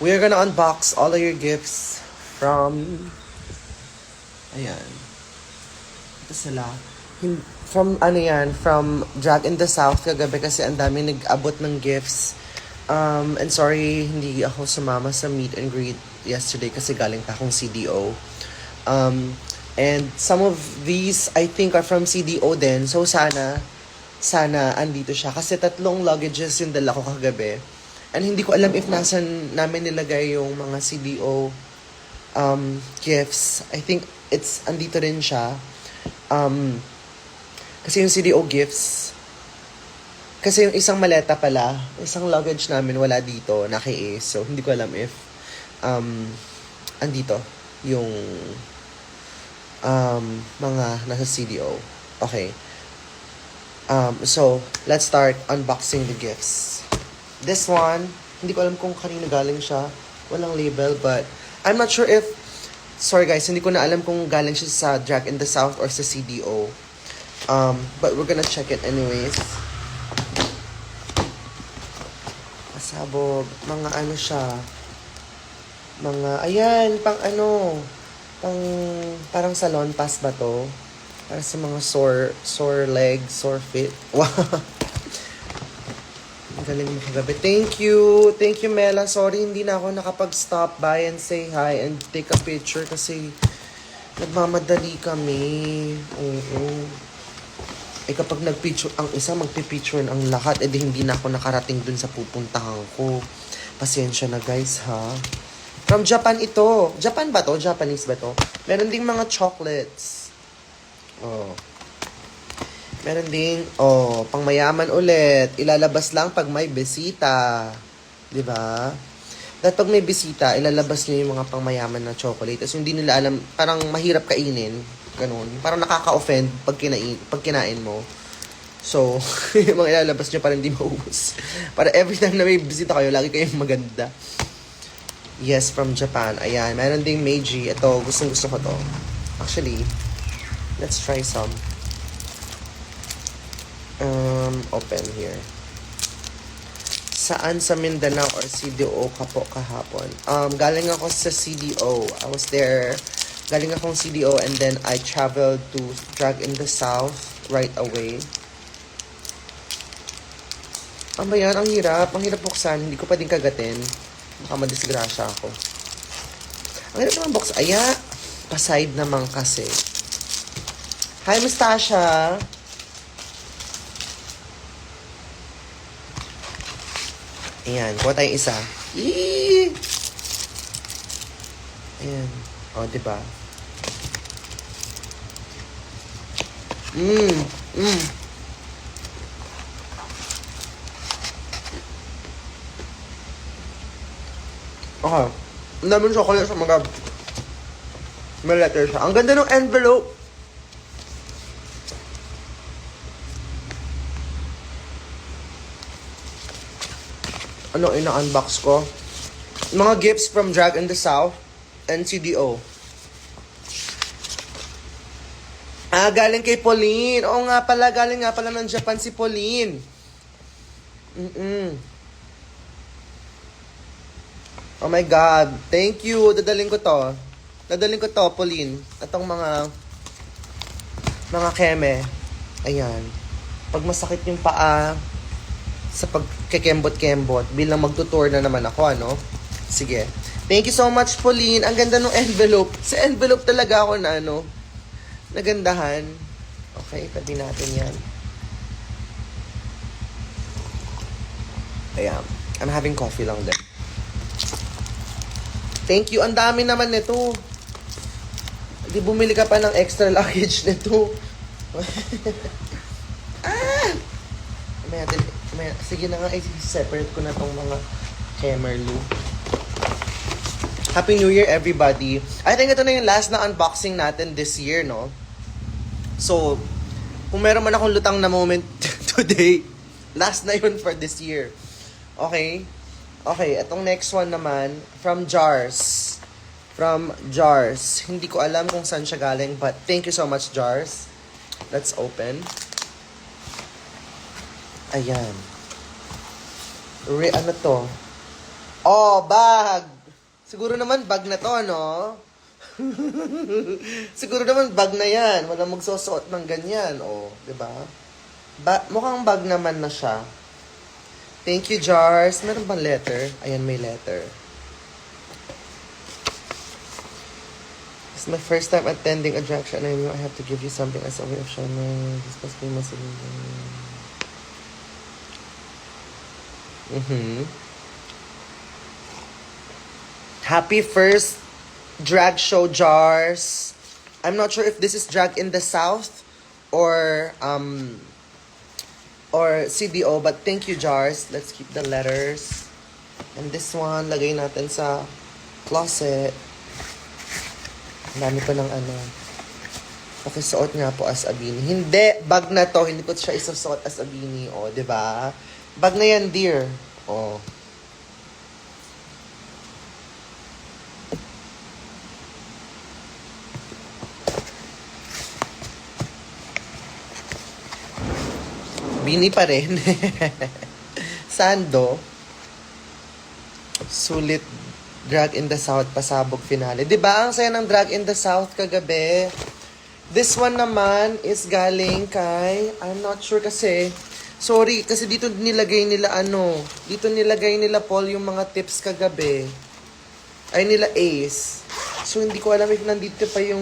We're gonna unbox all of your gifts from... Ayan. Ito sila. From ano yan, from Drag in the South kagabi kasi ang dami nag-abot ng gifts. And sorry, hindi ako sumama sa meet and greet yesterday kasi galing pa akong CDO. And some of these, I think, are from CDO din. So sana andito siya. Kasi 3 luggages yung dala ko kagabi. And hindi ko alam if nasan namin nilagay yung mga CDO gifts. I think andito rin siya. Kasi yung CDO gifts, kasi yung isang maleta pala, isang luggage namin wala dito, naki-Ace. So, hindi ko alam if andito yung mga nasa CDO. Okay. So, let's start unboxing the gifts. This one, hindi ko alam kung kanino galing siya. Walang label, but I'm not sure if... Sorry guys, hindi ko na alam kung galing siya sa Drag in the South or sa CDO. But we're gonna check it anyways. Pasabog. Mga ano siya. Mga, ayan, parang salon pass ba to? Para sa mga sore legs, sore feet. Wow. Ang galing mo kagabi. Thank you, Mela. Sorry, hindi na ako nakapag-stop by and say hi and take a picture kasi nagmamadali kami. Oo. Kapag nag-picture ang isa, magpipicture ang lahat, hindi na ako nakarating dun sa pupuntahan ko. Pasensya na guys, ha? From Japan ito. Japan ba to? Japanese ba to? Meron ding mga chocolates. Oh. Meron ding, pangmayaman ulit. Ilalabas lang pag may bisita. Diba? Dahil pag may bisita, ilalabas nyo yung mga pangmayaman na chocolate. Tapos hindi nila alam, parang mahirap kainin. Ganun. Parang nakaka-offend pag kinain mo. So, yung mga ilalabas nyo para hindi maubos. Para every time na may bisita kayo, lagi kayong maganda. Yes, from Japan. Ayan. Meron ding Meiji. Ito, gustong-gusto ko to. Actually, let's try some. Open here. Saan sa Mindanao or CDO ka po kahapon? Galing ako sa CDO. I was there. Galing akong CDO and then I traveled to Drag in the South right away. Ano ba yan? Ang hirap. Ang hirap buksan. Hindi ko pwedeng kagatin. Baka madisgrasya ako. Ang hirap naman buksan. Aya! Pa-side naman kasi. Hi, Mustasha! Ayan. Kuha tayong isa. Eee! Ayan. O, diba? Okay. Ang daming chocolate sa mga... May letter siya. Ang ganda ng envelope! Ano ina-unbox ko? Mga gifts from Drag in the South and CDO. Galing kay Pauline. Oo nga pala, galing nga pala ng Japan si Pauline. Oh my God. Thank you. Dadaling ko to, Pauline. Itong mga keme. Ayan. Pag masakit yung paa, sa pagkekembot-kembot, bilang magtutour na naman ako, ano? Sige. Thank you so much, Pauline. Ang ganda ng envelope. Sa envelope talaga ako na, nagandahan. Okay, tabi natin yan. Ayan. I'm having coffee lang din. Thank you. Ang dami naman nito. Di bumili ka pa ng extra luggage nito. Sige na nga, i-separate ko na tong mga Kemerlu. Happy New Year, everybody. I think ito na yung last na unboxing natin this year, no? So, kung meron man akong lutang na moment today, last na yun for this year. Okay? Okay, itong next one naman, from Jars. Hindi ko alam kung saan siya galing, but thank you so much, Jars. Let's open. Ayan. Ano to? Oh, bag! Siguro naman bag na to, no? Siguro naman bag na yan. Walang magsusuot ng ganyan. Oh, di ba? Mukhang bag naman na siya. Thank you, Jars. Meron bang letter? Ayan, may letter. It's my first time attending a drag show and I knew I have to give you something as a way of showing this must be my Happy first drag show, Jars. I'm not sure if this is drag in the South or CBO, but thank you, Jars. Let's keep the letters. And this one, lagay natin sa closet. Ang dami pa ng ano. Pakisuot nga po as a beanie. Hindi, bag na to. Hindi ko siya isusuot as a beanie. O, di ba? Bag na yan, dear. O. Beanie pa rin. Sando. Sulit Drag in the South pasabog finale. 'Di ba? Ang saya ng Drag in the South kagabi. This one naman is galing kay I'm not sure kasi. Sorry kasi dito nilagay nila dito nilagay nila Paul yung mga tips kagabi. Ay nila Ace. So hindi ko alam if nandito pa yung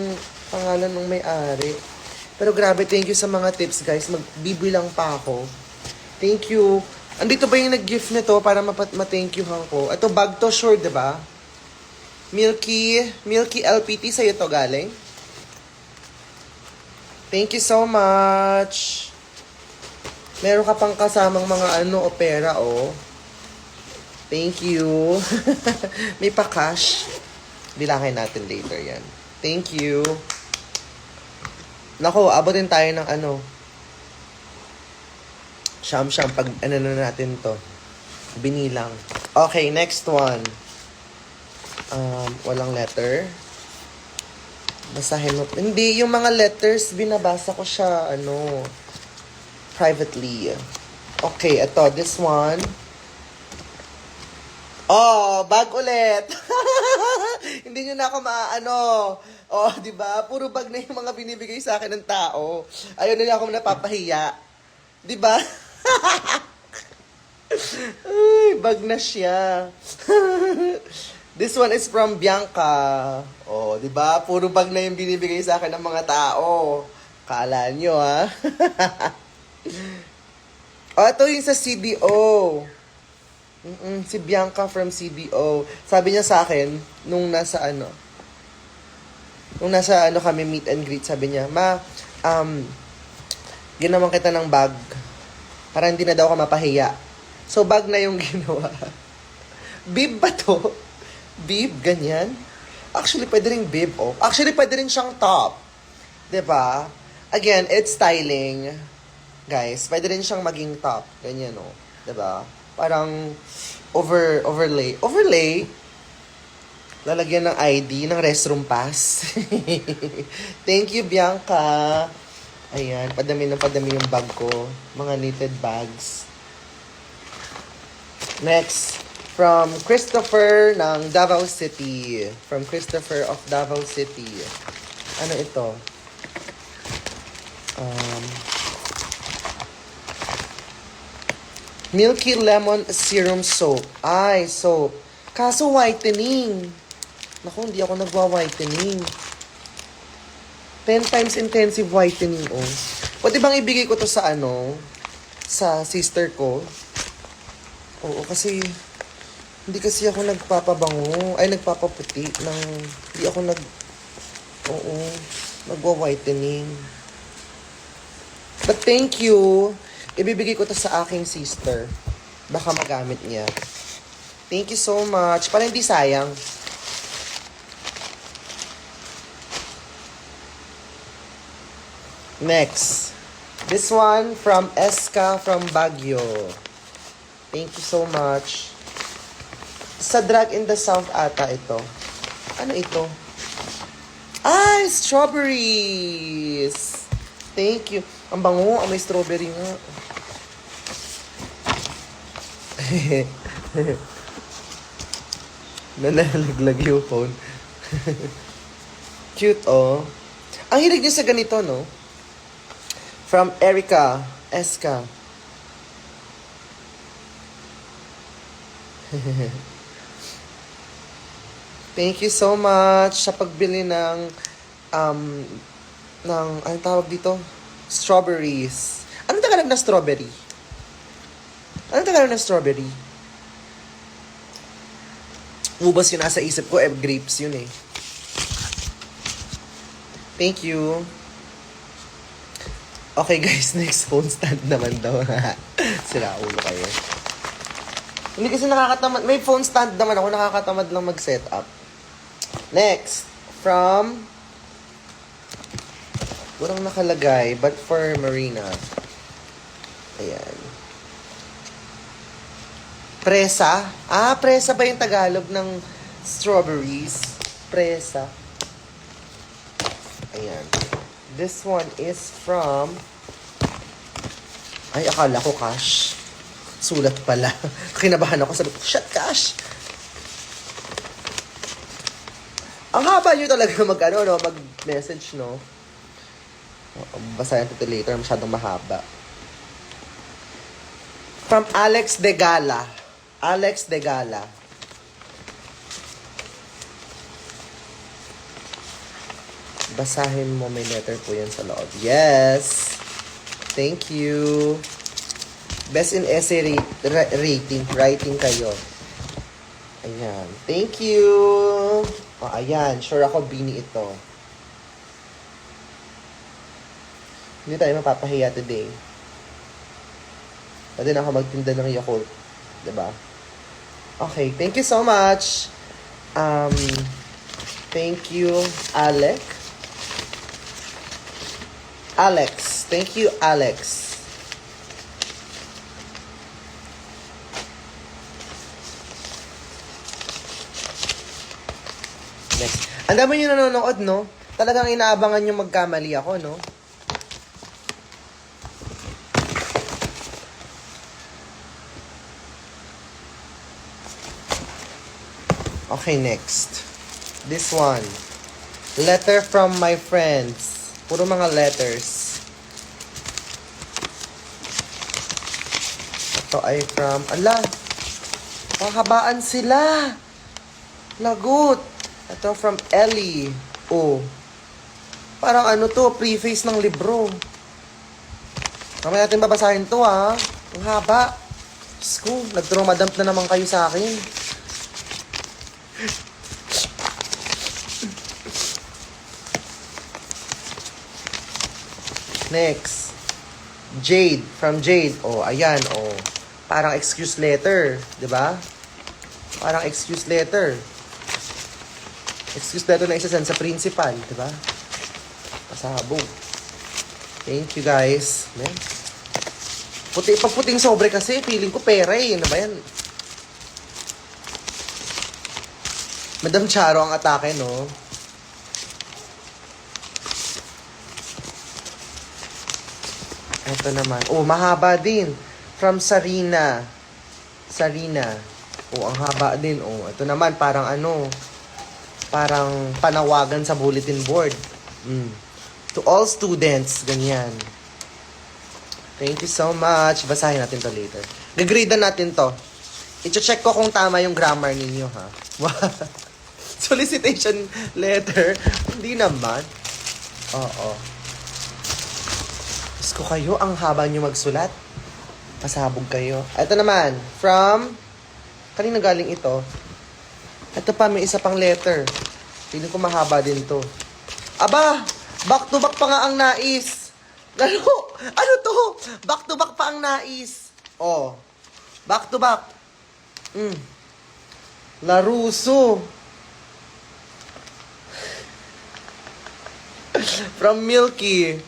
pangalan ng may-ari. Pero grabe, thank you sa mga tips, guys. Magbibilang pa ako. Thank you. Andito ba yung nag-gift nito para ma-thank you ko? Ito bag to, sure, 'di ba? Milky LPT, sa'yo to galing. Thank you so much. Meron ka pang kasamang mga opera, oh. Thank you. May pa-cash. Bilangin natin later yan. Thank you. Nako, abutin tayo ng Siyam-siyam, pag na natin to. Binilang. Okay, next one. Walang letter. Basahin mo. Hindi, yung mga letters, binabasa ko siya, privately. Okay, ito, this one. Oh, bag ulit. Hindi nyo na ako Oh, di ba? Puro bag na yung mga binibigay sa akin ng tao. Ayaw nila ako napapahiya. Di ba? Ay, bag na siya. This one is from Bianca. Oh, di ba? Puro bag na yung binibigay sa akin ng mga tao. Kala nyo, ha? Oh, ito yung sa CBO. Si Bianca from CBO. Sabi niya sa akin, nung nasa kami meet and greet, sabi niya, Ma, ginawan kita ng bag. Para hindi na daw ako mapahiya. So, bag na yung ginawa. Bib ba to? Bib, ganyan? Actually, pwede rin bib, oh. Actually, pwede rin siyang top. 'Di ba? Again, it's styling. Guys, pwede rin siyang maging top. Ganyan, oh. 'Di ba? Parang overlay. Overlay? Lalagyan ng ID, ng restroom pass. Thank you, Bianca. Ayan, padami yung bag ko. Mga knitted bags. Next, from Christopher ng Davao City. From Christopher of Davao City. Ano ito? Milky Lemon Serum Soap. Ay, soap. Kaso whitening. Naku, hindi ako nagwa-whitening. 10 times intensive whitening, oh. Pwede bang ibigay ko to sa sa sister ko? Oo, kasi hindi kasi ako nagpapabango. Ay, nagpapaputi ng... Hindi ako nagwa-whitening. But thank you. Ibibigay ko to sa aking sister. Baka magamit niya. Thank you so much. Para hindi sayang. Next. This one from Eska from Baguio. Thank you so much. Sa Drag in the South ata ito. Ano ito? Ay, strawberries! Thank you. Ang bango, may strawberry nga. Nanalaglag yung phone. Cute, oh. Ang hilig niya sa ganito, no? From Erica Eska. Thank you so much sa pagbili um, anong tawag dito? Strawberries. Anong Tagalog na strawberry? Anong Tagalog na strawberry? Ubas yun nasa isip ko, grapes yun eh. Thank you. Okay guys, next phone stand naman daw. Sira ulo kayo. Hindi kasi nakakatamad. May phone stand naman ako, nakakatamad lang mag-set up. Next, from walang nakalagay, but for Marina. Ayan. Presa? Ah, presa ba yung Tagalog ng strawberries? Presa. Ayan. This one is from... Ay, akala ko cash. Sulat pala. Kinabahan ako. Sabi ko, shit, cash! Ang haba nyo talaga mag-message, no? Basahin ito later. Masyadong mahaba. From Alex De Gala. Alex De Gala. Basahin mo, may letter po yan sa loob. Yes! Thank you. Best in essay writing kayo. Ayan. Thank you. O, ayan. Sure ako, Bini ito. Hindi tayo mapapahiya today. Pwede na ako magtinda ng Yakult. Diba? Okay. Thank you so much. Thank you, Alex. Alex. Thank you, Alex. Next. Ang dami nyo nanonood, no? Talagang inaabangan nyo magkamali ako, no? Okay, next. This one. Letter from my friends. Puro mga letters. Ito ay from... Ala! Pahabaan sila! Lagot! Ito from Ellie. Oh. Parang ano to, preface ng libro. Mamaya natin babasahin to, ha? Ang haba. Diyos ko, nag-traumadump na naman kayo sa akin. Next. Jade. From Jade. Oh, ayan. Oh. Parang excuse letter. Diba? Parang excuse letter. Excuse letter na isasend sa principal. Diba? Pasabog. Thank you, guys. Man. Pag puting sobre kasi, feeling ko pera eh. Ano ba yan? Madam Charo ang atake, no? Ito naman. Oh, mahaba din. From Sarina. Sarina. Oh, ang haba din. Oh, ito naman parang ano, parang panawagan sa bulletin board. To all students, ganyan. Thank you so much. Basahin natin to later. Gagrade natin to. I-check ko kung tama yung grammar ninyo, ha? Solicitation letter. Hindi naman. Oo. Diyos ko kayo, ang haba nyo magsulat. Pasabog kayo. Ito naman, from... Kanina galing ito. Ito pa, may isa pang letter. Feeling ko mahaba din to. Aba! Back to back pa nga ang nais. Ano to? Back to back pa ang nais. Oh. Back to back. Laruso. From Milky.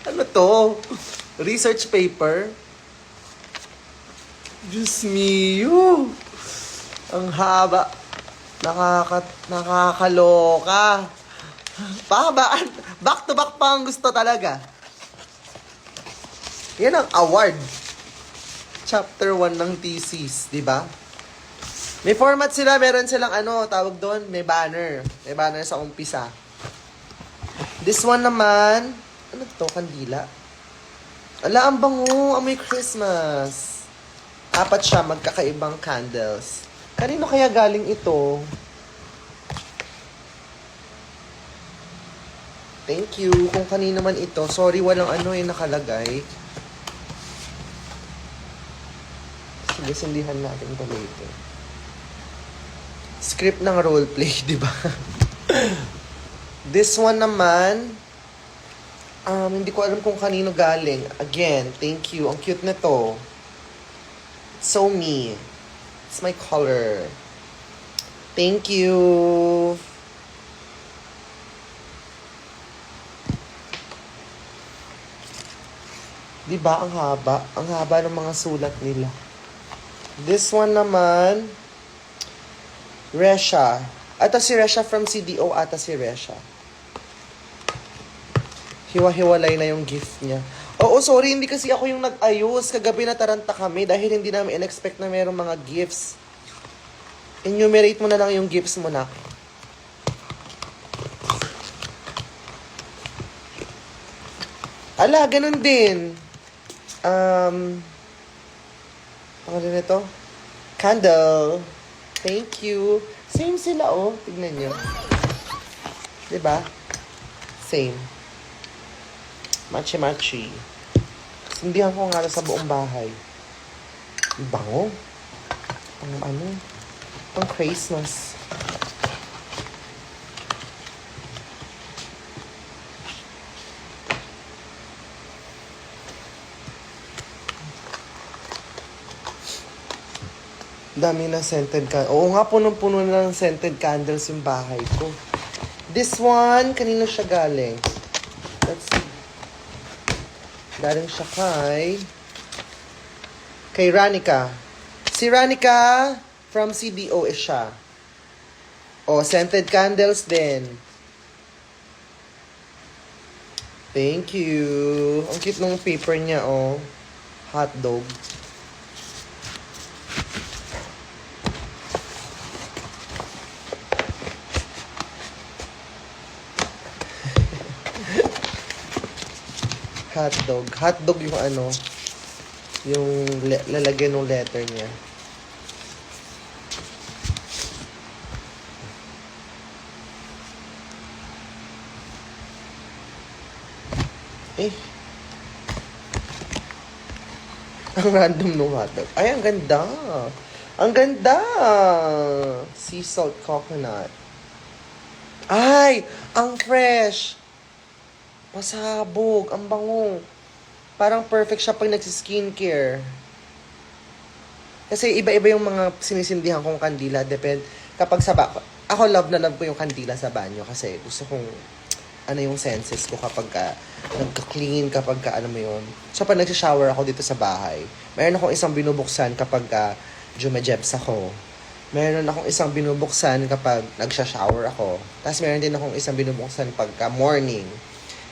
Ano to? Research paper? Diyos mio. Ang haba. Nakakaloka. Pahabaan. Back to back pa ang gusto talaga. Yan ang award. Chapter 1 ng thesis, di ba? May format sila, meron silang tawag doon, may banner. May banner sa umpisa. This one naman, ano to, kandila? Ala, ang bango, amoy Christmas. 4 siya, magkakaibang candles. Kanino kaya galing ito? Thank you. Kung kanino man ito. Sorry, walang nakalagay. Sige, sindihan natin ito later. Script ng roleplay, di ba? This one naman, hindi ko alam kung kanino galing. Again, thank you. Ang cute nito. So me. It's my color. Thank you. Diba, ang haba? Ang haba ng mga sulat nila. This one naman, Resha. Ata si Resha from CDO, ata si Resha. Hiwa-hiwalay na yung gift niya. Oo, sorry, hindi kasi ako yung nag-ayos. Kagabi nataranta kami dahil hindi namin in-expect na mayroong mga gifts. Enumerate mo na lang yung gifts mo na. Ala, ganun din. Pangalan nito? Candle. Thank you. Same sila, oh. Tignan nyo. Diba? Same. Machi-machi. Sindihan ko nga sa buong bahay. Bango. Pang Christmas. Dami na scented candles. Oo nga, punong-puno na ng scented candles yung bahay ko. This one, kanino siya galing? Let's see. Galing siya kay Ranica. Si Ranica from CDO is siya. Oh, scented candles din. Thank you. Ang cute ng paper niya, oh. Hot dog. Hotdog. Hotdog yung yung lalagyan ng letter niya. Ang random ng hotdog. Ay, ang ganda. Ang ganda. Sea salt coconut. Ay, ang fresh. Pasabog. Ang bango. Parang perfect siya pag nagsi-skincare. Kasi iba-iba yung mga sinisindihan kong kandila. Depende. Kapag ako love na love ko yung kandila sa banyo. Kasi gusto kong, yung senses ko kapag nagka-clean, kapag mo yun. So, pag nagsishower ako dito sa bahay, mayroon akong isang binubuksan kapag jumajebs ako. Meron akong isang binubuksan kapag nagsha-shower ako. Tapos meron din akong isang binubuksan pagka morning.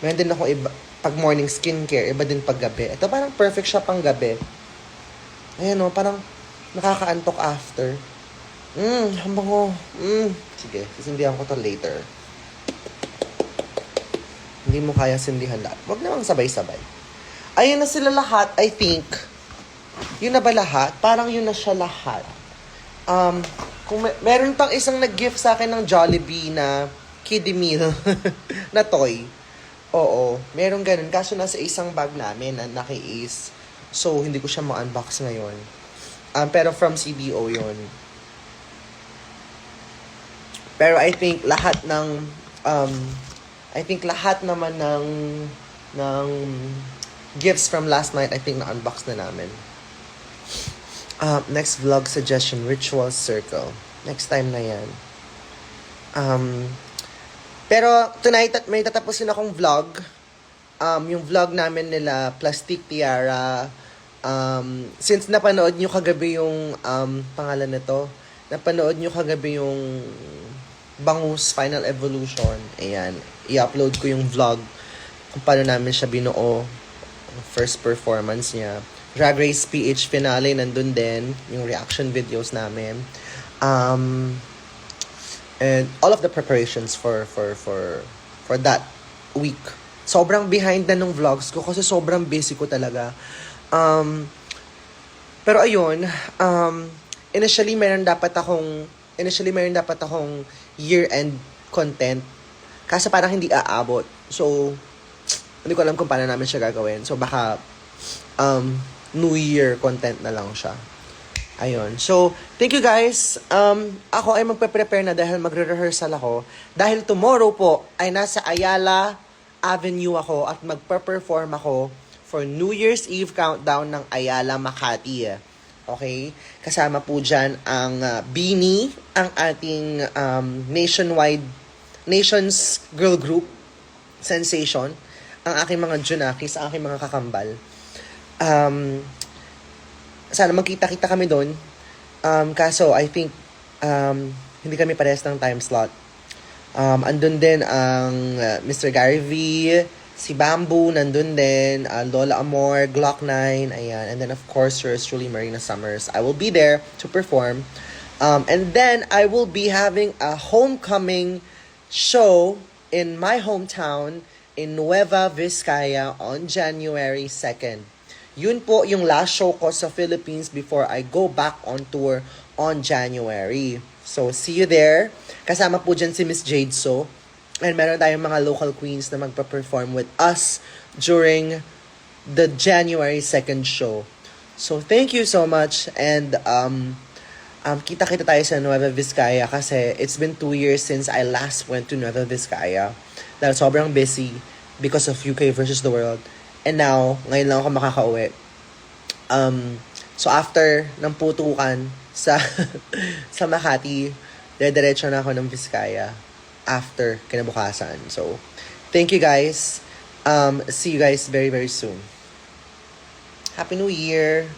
Meron din ako pag morning skincare, iba din pag gabi. Ito parang perfect siya pang gabi. Ayan parang nakakaantok after. Ang bango. Sige, sisindihan ko to later. Hindi mo kaya sindihan lahat. Huwag namang sabay-sabay. Ayun na sila lahat, I think. Yun na ba lahat? Parang yun na siya lahat. Kung meron pang isang nag-gift sa akin ng Jollibee na kiddie meal na toy. Oo, meron ganun. Kaso nasa isang bag namin na naki-ace. So, hindi ko siya ma-unbox ngayon. Pero from CDO yun. Pero I think lahat naman ng gifts from last night, I think na-unbox na namin. Next vlog suggestion, Ritual Circle. Next time na yan. Pero tonight, may tatapusin akong vlog. Yung vlog namin nila, Plastic Tiara. Since napanood nyo kagabi yung pangalan nito, napanood nyo kagabi yung Bangus Final Evolution. Ayan, i-upload ko yung vlog kung paano namin siya binuo. First performance niya. Drag Race PH finale, nandun din. Yung reaction videos namin. Um, and all of the preparations for that week. Sobrang behind na nung vlogs ko kasi sobrang busy ko talaga. Um, pero ayun, initially meron dapat akong year-end content kasi parang hindi aabot. So, hindi ko alam kung paano namin siya gagawin. So, baka New Year content na lang siya. Ayun. So, thank you guys. Ako ay magpe-prepare na dahil magre-rehearsal ako. Dahil tomorrow po ay nasa Ayala Avenue ako at magpe-perform ako for New Year's Eve countdown ng Ayala Makati. Okay? Kasama po dyan ang Beanie, ang ating nation's girl group, Sensation, ang aking mga Junakis, ang aking mga kakambal. Sana magkita-kita kami doon. Kaso, I think, hindi kami parehas ng time slot. Andun din ang Mr. Gary V, si Bamboo, nandun din, Lola Amor, Glock 9, ayan. And then, of course, yours truly, Marina Summers. I will be there to perform. And then, I will be having a homecoming show in my hometown in Nueva Vizcaya on January 2nd. Yun po yung last show ko sa Philippines before I go back on tour on January. So, see you there. Kasama po dyan si Miss Jade So. And meron tayong mga local queens na magpa-perform with us during the January 2nd show. So, thank you so much. And kita-kita tayo sa Nueva Vizcaya kasi it's been 2 years since I last went to Nueva Vizcaya. Dahil sobrang busy because of UK versus the world. And now, ngayon lang ako makakauwi. So after ng putukan sa sa Makati, diretso na ako ng Vizcaya after kinabukasan. So, thank you guys. See you guys very, very soon. Happy New Year!